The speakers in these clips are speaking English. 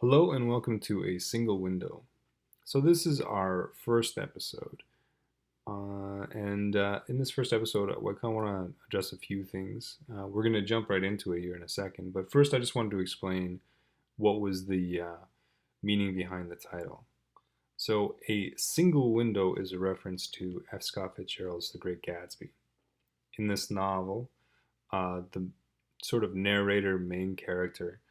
Hello and welcome to A Single Window. So this is our first episode. And in this first episode, I kind of want to address a few things. We're going to jump right into it here in a second. But first, I just wanted to explain what was the meaning behind the title. So A Single Window is a reference to F. Scott Fitzgerald's The Great Gatsby. In this novel, the sort of narrator, main character,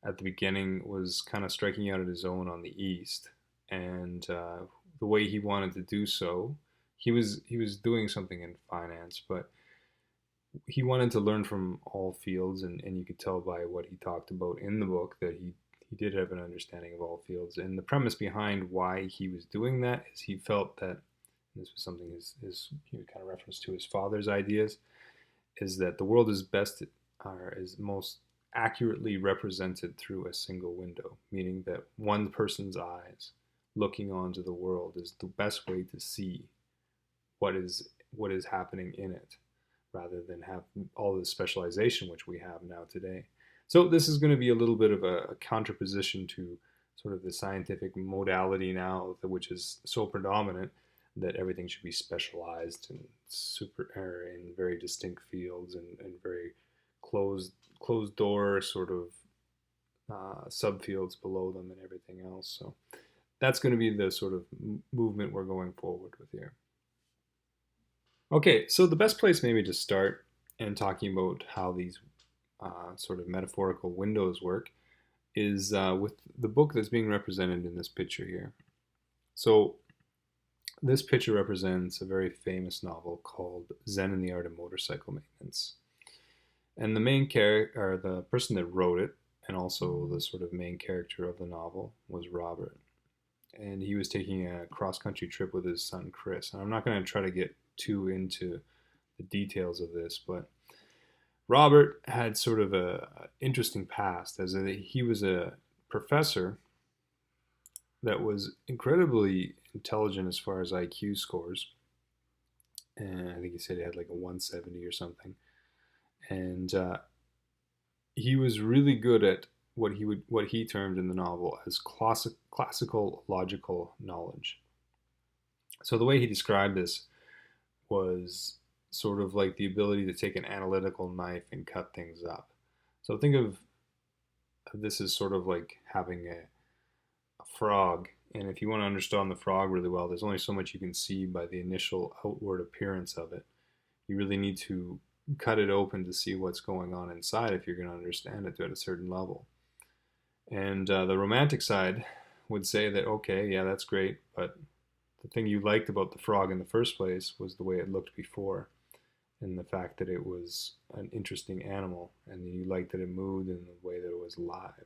at the beginning was kind of striking out at his own on the East, and the way he wanted to do so, he was doing something in finance, but he wanted to learn from all fields, and you could tell by what he talked about in the book that he did have an understanding of all fields. And the premise behind why he was doing that is he felt that this was something his he would kind of reference to his father's ideas, is that the world is best or is most accurately represented through a single window, meaning that one person's eyes looking onto the world is the best way to see what is happening in it, rather than have all the specialization which we have now today. So this is going to be a little bit of a contraposition to sort of the scientific modality now, which is so predominant that everything should be specialized and super in very distinct fields and very closed door sort of subfields below them and everything else. So that's going to be the sort of movement we're going forward with here. Okay, so the best place maybe to start and talking about how these sort of metaphorical windows work is with the book that's being represented in this picture here. So this picture represents a very famous novel called Zen and the Art of Motorcycle Maintenance. And the main character, or the person that wrote it, and also the sort of main character of the novel, was Robert. And he was taking a cross-country trip with his son Chris. And I'm not going to try to get too into the details of this, but Robert had sort of a interesting past, as he was a professor that was incredibly intelligent as far as IQ scores, and I think he said he had like a 170 or something, and he was really good at what he termed in the novel as classical logical knowledge. So the way he described this was sort of like the ability to take an analytical knife and cut things up. So think of this as sort of like having a frog, and if you want to understand the frog really well, there's only so much you can see by the initial outward appearance of it. You really need to cut it open to see what's going on inside if you're going to understand it at a certain level. And the romantic side would say that, okay, yeah, that's great, but the thing you liked about the frog in the first place was the way it looked before, and the fact that it was an interesting animal, and you liked that it moved and the way that it was alive.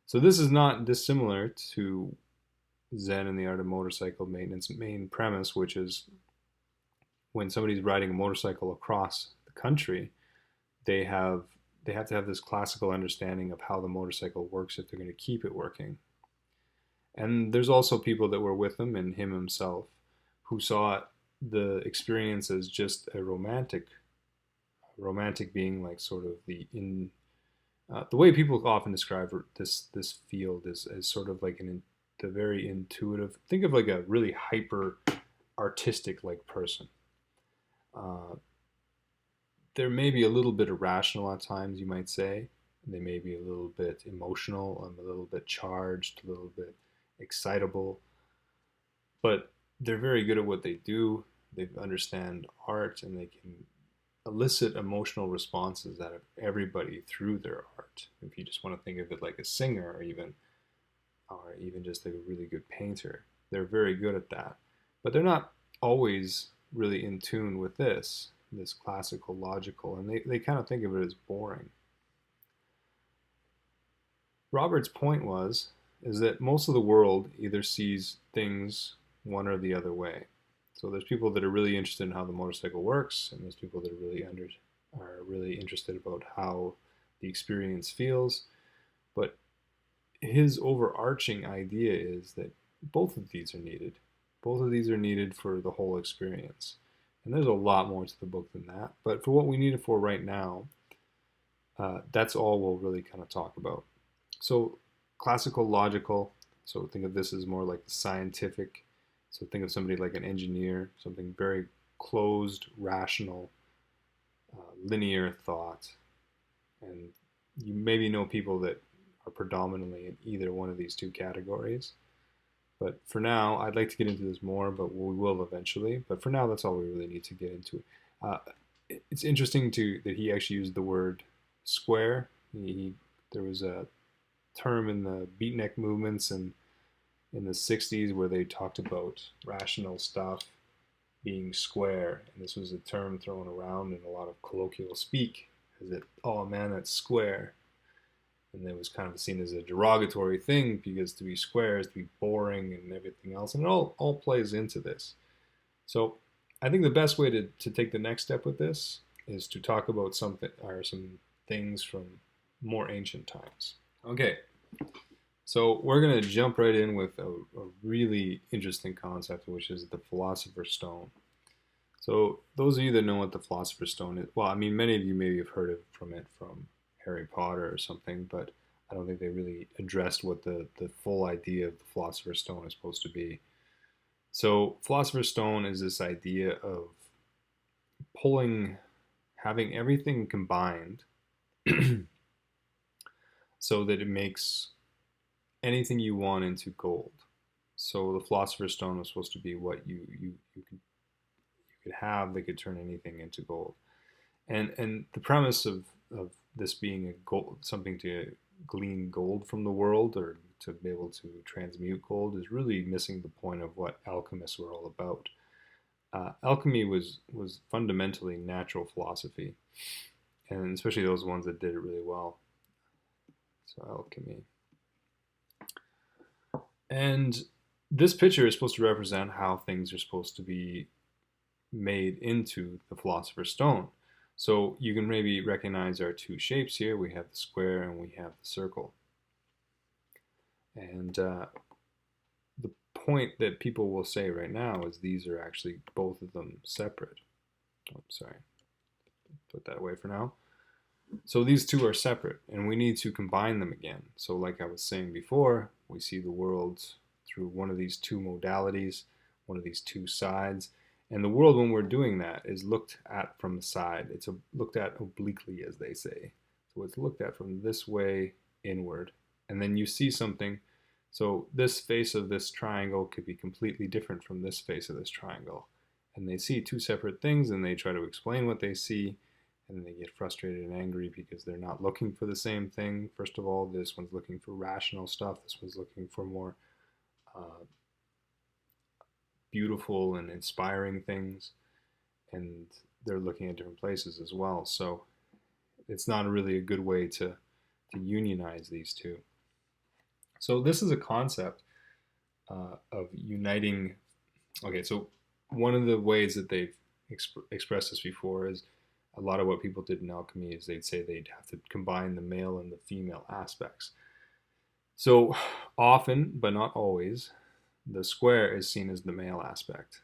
So this is not dissimilar to Zen and the Art of Motorcycle Maintenance main premise, which is when somebody's riding a motorcycle across the country, they have they have to have this classical understanding of how the motorcycle works if they're going to keep it working. And there's also people that were with him and him himself who saw the experience as just a romantic being like sort of the way people often describe this field is sort of like the very intuitive. Think of like a really hyper artistic like person. Uh, they're maybe a little bit irrational at times, you might say. They may be a little bit emotional, a little bit charged, a little bit excitable, but they're very good at what they do. They understand art, and they can elicit emotional responses out of everybody through their art. If you just want to think of it like a singer, or even just like a really good painter, they're very good at that. But they're not always really in tune with this classical logical, and they kind of think of it as boring. Robert's point is that most of the world either sees things one or the other way. So there's people that are really interested in how the motorcycle works, and there's people that are really interested about how the experience feels. But his overarching idea is that both of these are needed. Both of these are needed for the whole experience. And there's a lot more to the book than that. But for what we need it for right now, that's all we'll really kind of talk about. So classical, logical. So think of this as more like the scientific. So think of somebody like an engineer, something very closed, rational, linear thought. And you maybe know people that are predominantly in either one of these two categories. But for now, I'd like to get into this more, but we will eventually. But for now, that's all we really need to get into. Uh, it's interesting that he actually used the word square. There was a term in the beatnik movements and in the 60s where they talked about rational stuff being square. And this was a term thrown around in a lot of colloquial speak as it, oh man, that's square. And it was kind of seen as a derogatory thing because to be square is to be boring and everything else. And it all plays into this. So I think the best way to take the next step with this is to talk about something or some things from more ancient times. Okay, so we're going to jump right in with a really interesting concept, which is the Philosopher's Stone. So those of you that know what the Philosopher's Stone is, well, I mean, many of you maybe have heard from Harry Potter or something, but I don't think they really addressed what the full idea of the Philosopher's Stone is supposed to be. So Philosopher's Stone is this idea of having everything combined so that it makes anything you want into gold. So the Philosopher's Stone was supposed to be what you could have that could turn anything into gold. And the premise of this being a gold, something to glean gold from the world or to be able to transmute gold is really missing the point of what alchemists were all about. Alchemy was fundamentally natural philosophy, and especially those ones that did it really well. So alchemy. And this picture is supposed to represent how things are supposed to be made into the Philosopher's Stone. So you can maybe recognize our two shapes here. We have the square and we have the circle. And the point that people will say right now is these are actually both of them separate. Oh, sorry, put that away for now. So these two are separate and we need to combine them again. So like I was saying before, we see the world through one of these two modalities, one of these two sides. And the world, when we're doing that, is looked at from the side. It's looked at obliquely, as they say. So it's looked at from this way inward. And then you see something. So this face of this triangle could be completely different from this face of this triangle. And they see two separate things and they try to explain what they see. And then they get frustrated and angry because they're not looking for the same thing. First of all, this one's looking for rational stuff. This one's looking for more beautiful and inspiring things, and they're looking at different places as well. So it's not really a good way to unionize these two. So this is a concept of uniting. Okay, so one of the ways that they've expressed this before is a lot of what people did in alchemy is they'd say they'd have to combine the male and the female aspects. So often, but not always, the square is seen as the male aspect.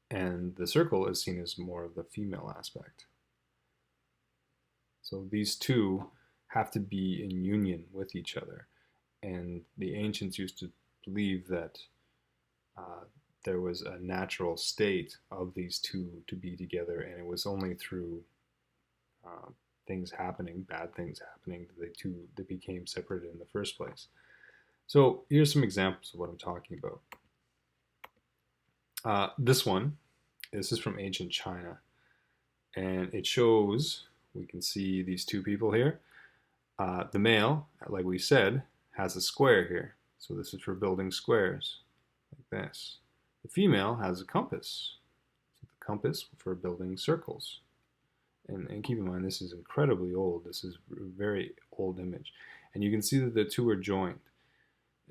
And the circle is seen as more of the female aspect. So these two have to be in union with each other. And the ancients used to believe that there was a natural state of these two to be together, and it was only through things happening, bad things happening, that they became separated in the first place. So here's some examples of what I'm talking about. This is from ancient China, and it shows, we can see these two people here. The male, like we said, has a square here. So this is for building squares, like this. The female has a compass. So the compass for building circles. And keep in mind, this is incredibly old. This is a very old image. And you can see that the two are joined.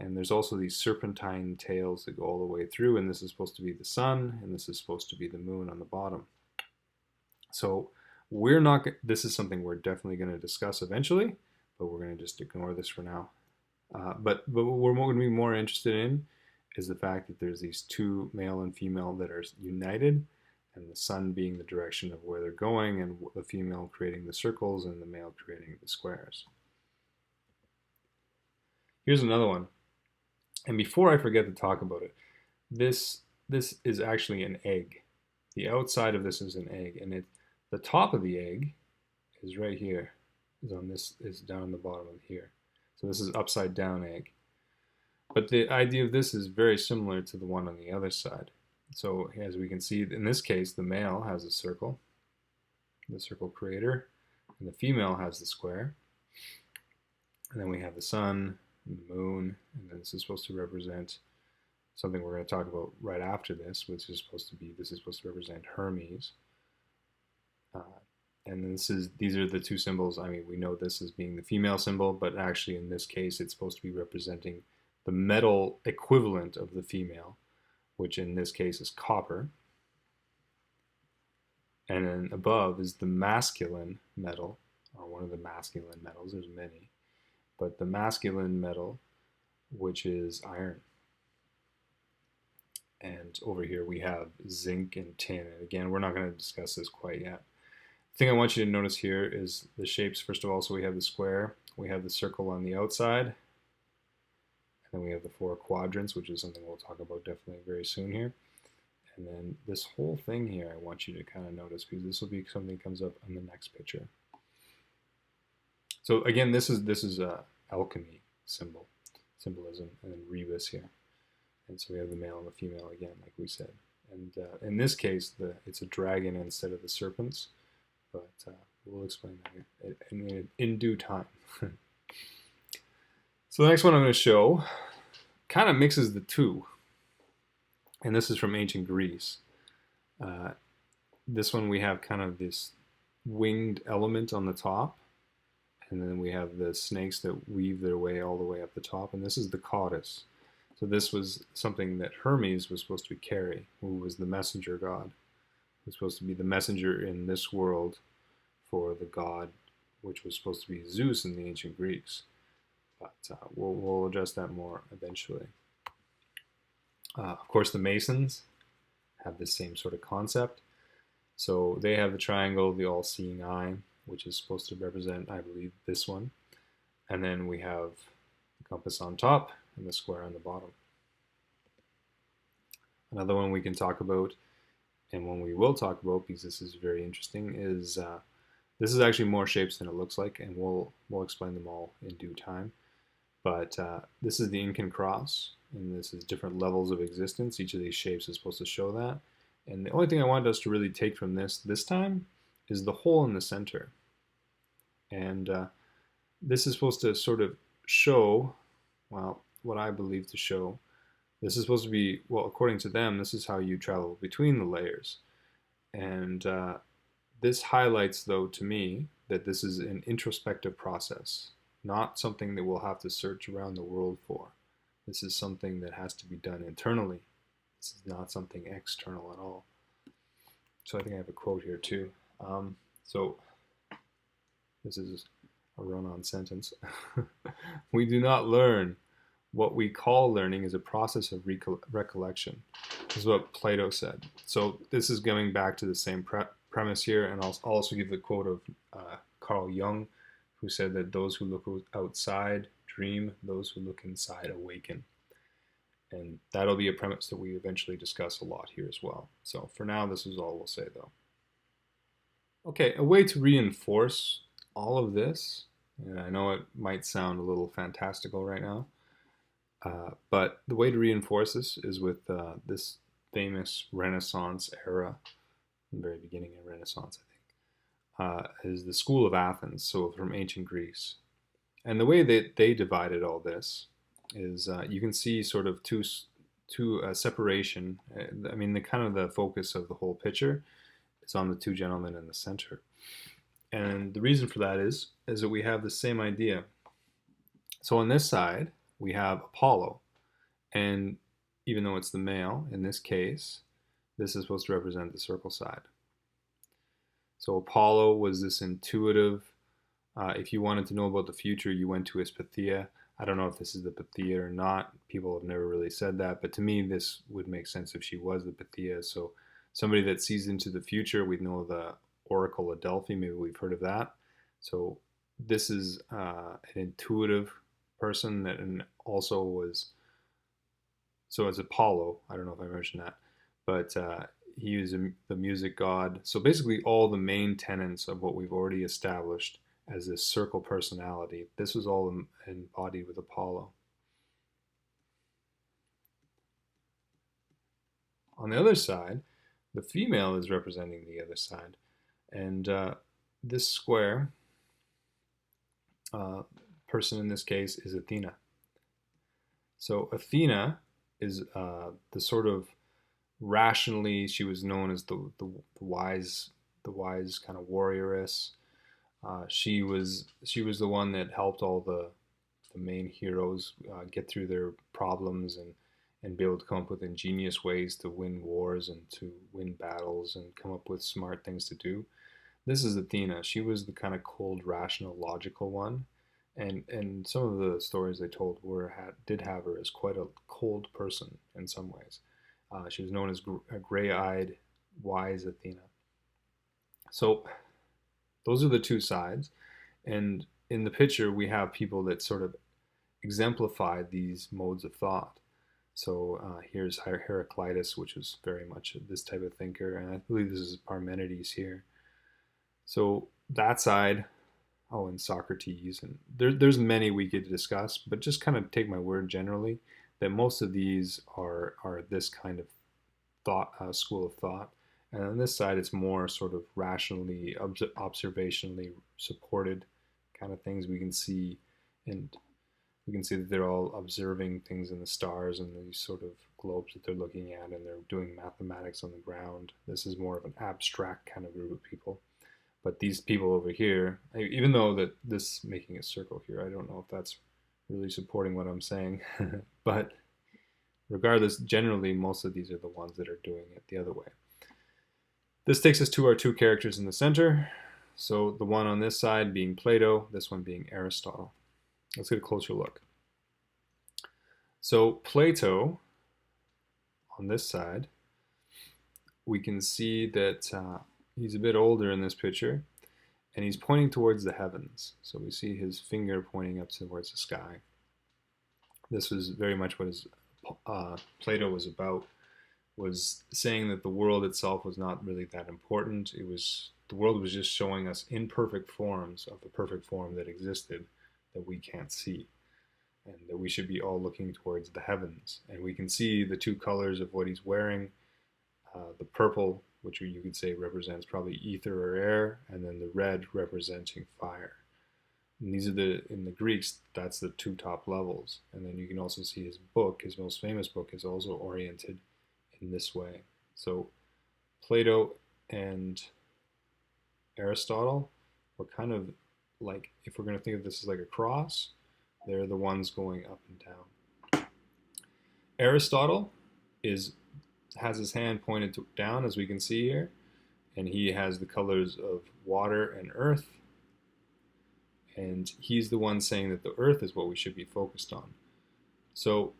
And there's also these serpentine tails that go all the way through, and this is supposed to be the sun, and this is supposed to be the moon on the bottom. So this is something we're definitely going to discuss eventually, but we're going to just ignore this for now. But what we're going to be more interested in is the fact that there's these two, male and female, that are united, and the sun being the direction of where they're going, and the female creating the circles and the male creating the squares. Here's another one. And before I forget to talk about it, this this is actually an egg. The outside of this is an egg, and the top of the egg is right here. Is down the bottom of here. So this is upside down egg. But the idea of this is very similar to the one on the other side. So as we can see, in this case, the male has a circle, the circle creator, and the female has the square. And then we have the sun and the moon, and then this is supposed to represent something we're going to talk about right after this, which is supposed to be, this is supposed to represent Hermes. And these are the two symbols. I mean, we know this as being the female symbol, but actually in this case, it's supposed to be representing the metal equivalent of the female, which in this case is copper. And then above is the masculine metal, or one of the masculine metals. There's many, but the masculine metal, which is iron. And over here we have zinc and tin. And again, we're not going to discuss this quite yet. The thing I want you to notice here is the shapes. First of all, so we have the square, we have the circle on the outside, and then we have the four quadrants, which is something we'll talk about definitely very soon here. And then this whole thing here, I want you to kind of notice, because this will be something that comes up in the next picture. So again, this is alchemy symbolism, and then rebus here. And so we have the male and the female again, like we said. And in this case, it's a dragon instead of the serpents. But we'll explain that in due time. So the next one I'm going to show kind of mixes the two. And this is from ancient Greece. This one we have kind of this winged element on the top. And then we have the snakes that weave their way all the way up the top. And this is the goddess. So this was something that Hermes was supposed to carry, who was the messenger god. He was supposed to be the messenger in this world for the god, which was supposed to be Zeus in the ancient Greeks. But we'll address that more eventually. Of course, the Masons have the same sort of concept. So they have the triangle, the all-seeing eye, which is supposed to represent, I believe, this one. And then we have the compass on top and the square on the bottom. Another one we can talk about, and one we will talk about because this is very interesting, is this is actually more shapes than it looks like, and we'll explain them all in due time. But this is the Incan cross, and this is different levels of existence. Each of these shapes is supposed to show that. And the only thing I wanted us to really take from this time is the hole in the center. And this is supposed to sort of show, well, what I believe to show. This is supposed to be, well, according to them, this is how you travel between the layers. And this highlights, though, to me, that this is an introspective process, not something that we'll have to search around the world for. This is something that has to be done internally. This is not something external at all. So I think I have a quote here too. So this is a run-on sentence. We do not learn. What we call learning is a process of recollection. This is what Plato said. So this is going back to the same premise here, and I'll also give the quote of Carl Jung, who said that those who look outside dream, those who look inside awaken. And that'll be a premise that we eventually discuss a lot here as well. So for now, this is all we'll say, though. Okay, a way to reinforce all of this, and I know it might sound a little fantastical right now, but the way to reinforce this is with this famous Renaissance era, the very beginning of Renaissance, I think, is the school of Athens, so from ancient Greece. And the way that they divided all this is you can see sort of two separation. I mean, the focus of the whole picture is on the two gentlemen in the center. And the reason for that is that we have the same idea. So on this side, we have Apollo. And even though it's the male, in this case, this is supposed to represent the circle side. So Apollo was this intuitive, if you wanted to know about the future, you went to his Pythia. I don't know if this is the Pythia or not. People have never really said that, but to me, this would make sense if she was the Pythia. So somebody that sees into the future, we know the Oracle of Delphi, maybe we've heard of that. So this is an intuitive person that also was, so as Apollo, I don't know if I mentioned that, but he was the music god. So basically, all the main tenets of what we've already established as this circle personality, this was all embodied with Apollo. On the other side, the female is representing the other side. And this square person in this case is Athena. So Athena is the sort of rationally, she was known as the wise kind of warrioress. She was the one that helped all the main heroes get through their problems and be able to come up with ingenious ways to win wars and to win battles and come up with smart things to do. This is Athena. She was the kind of cold, rational, logical one, and some of the stories they told did have her as quite a cold person in some ways. She was known as a gray-eyed, wise Athena. So those are the two sides, and in the picture we have people that sort of exemplify these modes of thought. So here's Heraclitus, which was very much this type of thinker, and I believe this is Parmenides here. So that side, oh, and Socrates, and there's many we could discuss, but just kind of take my word generally that most of these are this kind of thought, school of thought. And on this side, it's more sort of rationally, observationally supported kind of things we can see, and we can see that they're all observing things in the stars and these sort of globes that they're looking at, and they're doing mathematics on the ground. This is more of an abstract kind of group of people. But these people over here, even though that this making a circle here, I don't know if that's really supporting what I'm saying. But regardless, generally, most of these are the ones that are doing it the other way. This takes us to our two characters in the center. So the one on this side being Plato, this one being Aristotle. Let's get a closer look. So Plato, on this side, we can see that he's a bit older in this picture, and he's pointing towards the heavens. So we see his finger pointing up towards the sky. This was very much what Plato was about, was saying that the world itself was not really that important. The world was just showing us imperfect forms of the perfect form that existed that we can't see, and that we should be all looking towards the heavens. And we can see the two colors of what he's wearing, the purple, which you could say represents probably ether or air, and then the red representing fire. And these are in the Greeks, that's the two top levels. And then you can also see his book, his most famous book, is also oriented in this way. So Plato and Aristotle were kind of like, if we're going to think of this as like a cross, they're the ones going up and down. Aristotle has his hand pointed down, as we can see here, and he has the colors of water and earth, and he's the one saying that the earth is what we should be focused on. So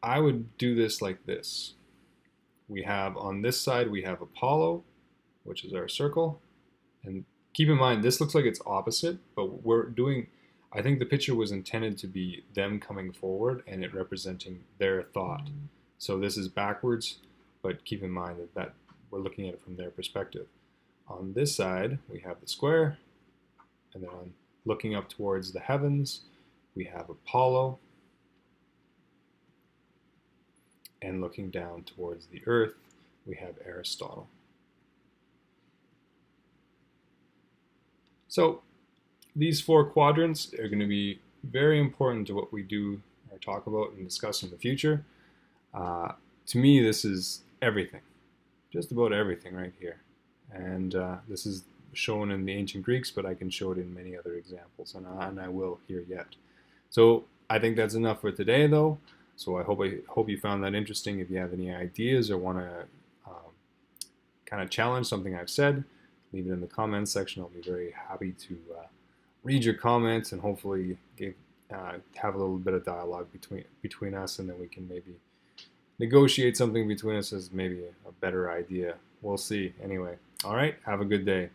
I would do this like this. We have on this side, we have Apollo, which is our circle, and keep in mind this looks like it's opposite, but I think the picture was intended to be them coming forward and it representing their thought. So this is backwards, but keep in mind that we're looking at it from their perspective. On this side, we have the square, and then looking up towards the heavens, we have Apollo, and looking down towards the earth, we have Aristotle. So these four quadrants are going to be very important to what we do or talk about and discuss in the future. To me, this is everything, just about everything right here. And this is shown in the ancient Greeks, but I can show it in many other examples, and I will here yet. So I think that's enough for today, though. So I hope you found that interesting. If you have any ideas or want to kind of challenge something I've said, leave it in the comments section. I'll be very happy to read your comments and hopefully have a little bit of dialogue between us, and then we can maybe negotiate something between us as maybe a better idea. We'll see. Anyway, all right, have a good day.